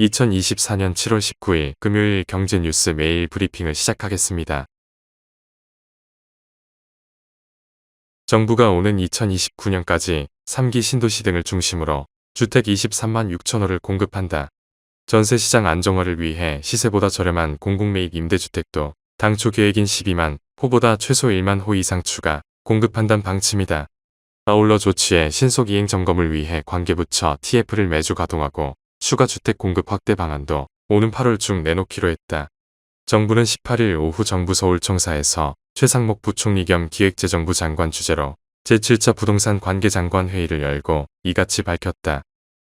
2024년 7월 19일 금요일 경제뉴스 매일 브리핑을 시작하겠습니다. 정부가 오는 2029년까지 3기 신도시 등을 중심으로 주택 23만 6천호를 공급한다. 전세시장 안정화를 위해 시세보다 저렴한 공공매입 임대주택도 당초 계획인 12만 호보다 최소 1만 호 이상 추가 공급한다는 방침이다. 아울러 조치의 신속 이행 점검을 위해 관계부처 TF를 매주 가동하고 추가 주택 공급 확대 방안도 오는 8월 중 내놓기로 했다. 정부는 18일 오후 정부 서울청사에서 최상목 부총리 겸 기획재정부 장관 주재로 제7차 부동산 관계장관 회의를 열고 이같이 밝혔다.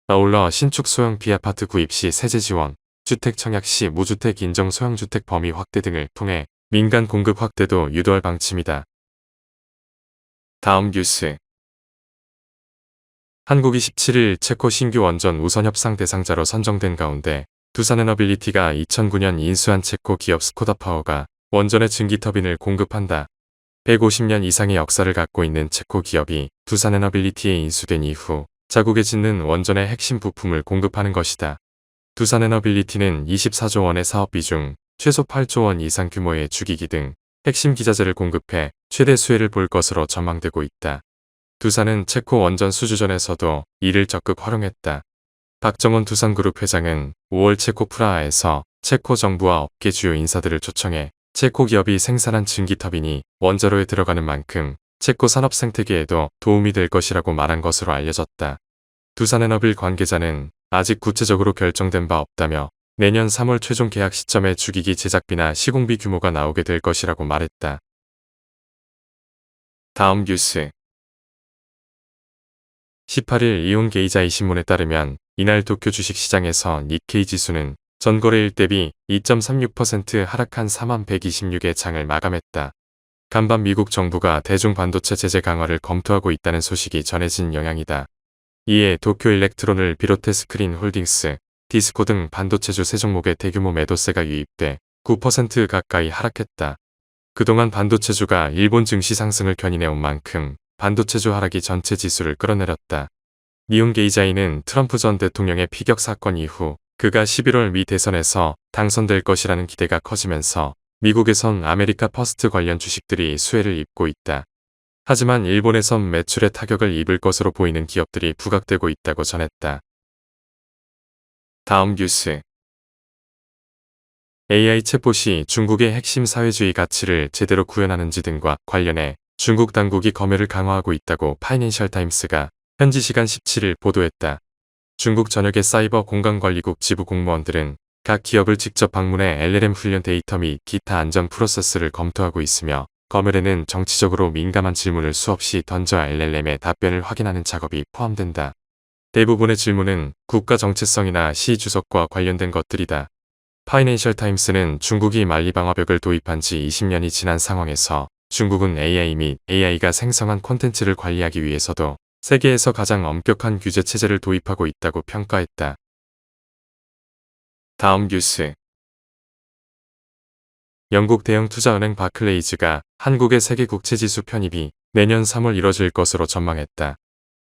아울러 신축 소형 B아파트 구입 시 세제 지원, 주택 청약 시 무주택 인정 소형주택 범위 확대 등을 통해 민간 공급 확대도 유도할 방침이다. 다음 뉴스. 한국이 17일 체코 신규 원전 우선 협상 대상자로 선정된 가운데 두산에너빌리티가 2009년 인수한 체코 기업 스코다파워가 원전의 증기터빈을 공급한다. 150년 이상의 역사를 갖고 있는 체코 기업이 두산에너빌리티에 인수된 이후 자국에 짓는 원전의 핵심 부품을 공급하는 것이다. 두산에너빌리티는 24조 원의 사업비 중 최소 8조 원 이상 규모의 주기기 등 핵심 기자재를 공급해 최대 수혜를 볼 것으로 전망되고 있다. 두산은 체코 원전 수주전에서도 이를 적극 활용했다. 박정원 두산그룹 회장은 5월 체코 프라하에서 체코 정부와 업계 주요 인사들을 초청해 체코 기업이 생산한 증기터빈이 원자로에 들어가는 만큼 체코 산업 생태계에도 도움이 될 것이라고 말한 것으로 알려졌다. 두산에너빌 관계자는 아직 구체적으로 결정된 바 없다며 내년 3월 최종 계약 시점에 주기기 제작비나 시공비 규모가 나오게 될 것이라고 말했다. 다음 뉴스. 18일 이온게이자이 신문에 따르면 이날 도쿄 주식시장에서 니케이 지수는 전거래일 대비 2.36% 하락한 4126의 장을 마감했다. 간밤 미국 정부가 대중 반도체 제재 강화를 검토하고 있다는 소식이 전해진 영향이다. 이에 도쿄 일렉트론을 비롯해 스크린 홀딩스, 디스코 등 반도체주 세 종목의 대규모 매도세가 유입돼 9% 가까이 하락했다. 그동안 반도체주가 일본 증시 상승을 견인해온 만큼 반도체주 하락이 전체 지수를 끌어내렸다. 니온게이자이는 트럼프 전 대통령의 피격 사건 이후 그가 11월 미 대선에서 당선될 것이라는 기대가 커지면서 미국에선 아메리카 퍼스트 관련 주식들이 수혜를 입고 있다. 하지만 일본에선 매출에 타격을 입을 것으로 보이는 기업들이 부각되고 있다고 전했다. 다음 뉴스. AI 챗봇이 중국의 핵심 사회주의 가치를 제대로 구현하는지 등과 관련해 중국 당국이 검열을 강화하고 있다고 파이낸셜 타임스가 현지 시간 17일 보도했다. 중국 전역의 사이버 공간관리국 지부 공무원들은 각 기업을 직접 방문해 LLM 훈련 데이터 및 기타 안전 프로세스를 검토하고 있으며 검열에는 정치적으로 민감한 질문을 수없이 던져 LLM의 답변을 확인하는 작업이 포함된다. 대부분의 질문은 국가 정체성이나 시 주석과 관련된 것들이다. 파이낸셜 타임스는 중국이 만리 방화벽을 도입한 지 20년이 지난 상황에서 중국은 AI 및 AI가 생성한 콘텐츠를 관리하기 위해서도 세계에서 가장 엄격한 규제 체제를 도입하고 있다고 평가했다. 다음 뉴스. 영국 대형 투자은행 바클레이즈가 한국의 세계국채지수 편입이 내년 3월 이뤄질 것으로 전망했다.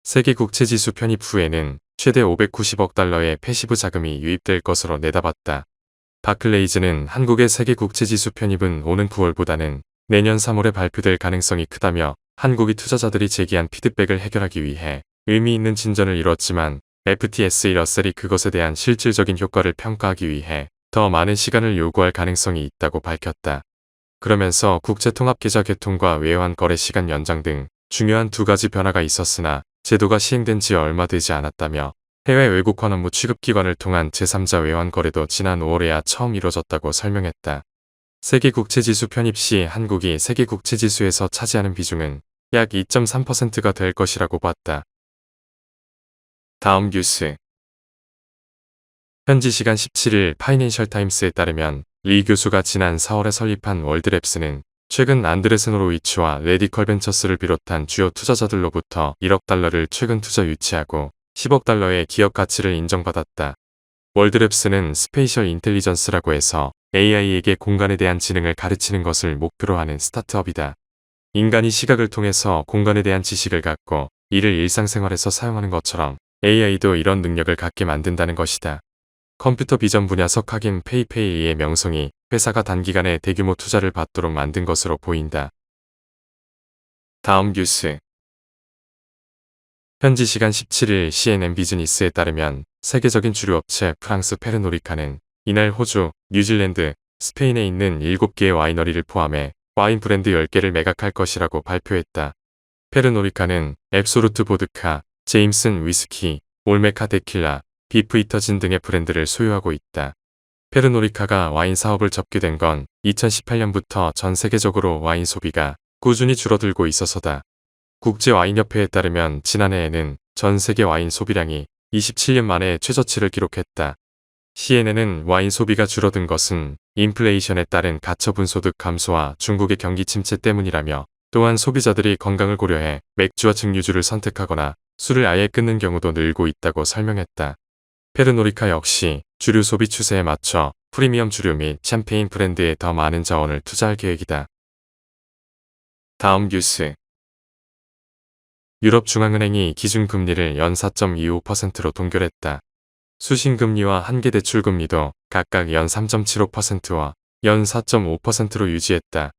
세계국채지수 편입 후에는 최대 590억 달러의 패시브 자금이 유입될 것으로 내다봤다. 바클레이즈는 한국의 세계국채지수 편입은 오는 9월보다는 내년 3월에 발표될 가능성이 크다며 한국이 투자자들이 제기한 피드백을 해결하기 위해 의미 있는 진전을 이뤘지만 FTSE 러셀이 그것에 대한 실질적인 효과를 평가하기 위해 더 많은 시간을 요구할 가능성이 있다고 밝혔다. 그러면서 국제통합계좌 개통과 외환 거래 시간 연장 등 중요한 두 가지 변화가 있었으나 제도가 시행된 지 얼마 되지 않았다며 해외 외국환 업무 취급기관을 통한 제3자 외환 거래도 지난 5월에야 처음 이뤄졌다고 설명했다. 세계국채지수 편입 시 한국이 세계국채지수에서 차지하는 비중은 약 2.3%가 될 것이라고 봤다. 다음 뉴스. 현지 시간 17일 파이낸셜 타임스에 따르면 리 교수가 지난 4월에 설립한 월드랩스는 최근 안드레센 호로위츠와 레디컬 벤처스를 비롯한 주요 투자자들로부터 1억 달러를 최근 투자 유치하고 10억 달러의 기업 가치를 인정받았다. 월드랩스는 스페이셜 인텔리전스라고 해서 AI에게 공간에 대한 지능을 가르치는 것을 목표로 하는 스타트업이다. 인간이 시각을 통해서 공간에 대한 지식을 갖고 이를 일상생활에서 사용하는 것처럼 AI도 이런 능력을 갖게 만든다는 것이다. 컴퓨터 비전 분야 석학인 페이페이의 명성이 회사가 단기간에 대규모 투자를 받도록 만든 것으로 보인다. 다음 뉴스. 현지 시간 17일 CNN 비즈니스에 따르면 세계적인 주류 업체 프랑스 페르노리카는 이날 호주, 뉴질랜드, 스페인에 있는 7개의 와이너리를 포함해 와인 브랜드 10개를 매각할 것이라고 발표했다. 페르노리카는 앱소루트 보드카, 제임슨 위스키, 올메카 데킬라, 비프 이터진 등의 브랜드를 소유하고 있다. 페르노리카가 와인 사업을 접게 된 건 2018년부터 전 세계적으로 와인 소비가 꾸준히 줄어들고 있어서다. 국제와인협회에 따르면 지난해에는 전 세계 와인 소비량이 27년 만에 최저치를 기록했다. CNN은 와인 소비가 줄어든 것은 인플레이션에 따른 가처분 소득 감소와 중국의 경기 침체 때문이라며, 또한 소비자들이 건강을 고려해 맥주와 증류주를 선택하거나 술을 아예 끊는 경우도 늘고 있다고 설명했다. 페르노리카 역시 주류 소비 추세에 맞춰 프리미엄 주류 및 샴페인 브랜드에 더 많은 자원을 투자할 계획이다. 다음 뉴스. 유럽중앙은행이 기준금리를 연 4.25%로 동결했다. 수신금리와 한계대출금리도 각각 연 3.75%와 연 4.5%로 유지했다.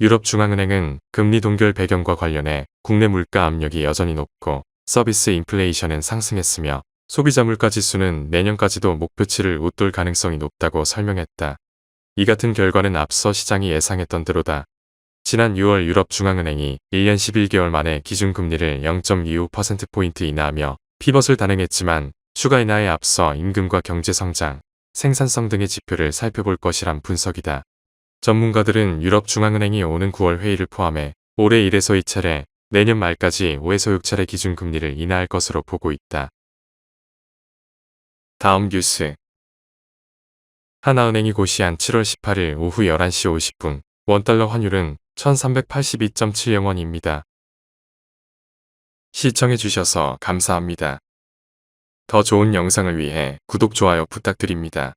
유럽중앙은행은 금리 동결 배경과 관련해 국내 물가 압력이 여전히 높고 서비스 인플레이션은 상승했으며 소비자 물가지수는 내년까지도 목표치를 웃돌 가능성이 높다고 설명했다. 이 같은 결과는 앞서 시장이 예상했던 대로다. 지난 6월 유럽중앙은행이 1년 11개월 만에 기준금리를 0.25%포인트 인하하며 피벗을 단행했지만 추가 인하에 앞서 임금과 경제성장, 생산성 등의 지표를 살펴볼 것이란 분석이다. 전문가들은 유럽중앙은행이 오는 9월 회의를 포함해 올해 1에서 2차례, 내년 말까지 5에서 6차례 기준금리를 인하할 것으로 보고 있다. 다음 뉴스. 하나은행이 고시한 7월 18일 오후 11시 50분, 원달러 환율은 1382.70원입니다. 시청해주셔서 감사합니다. 더 좋은 영상을 위해 구독, 좋아요 부탁드립니다.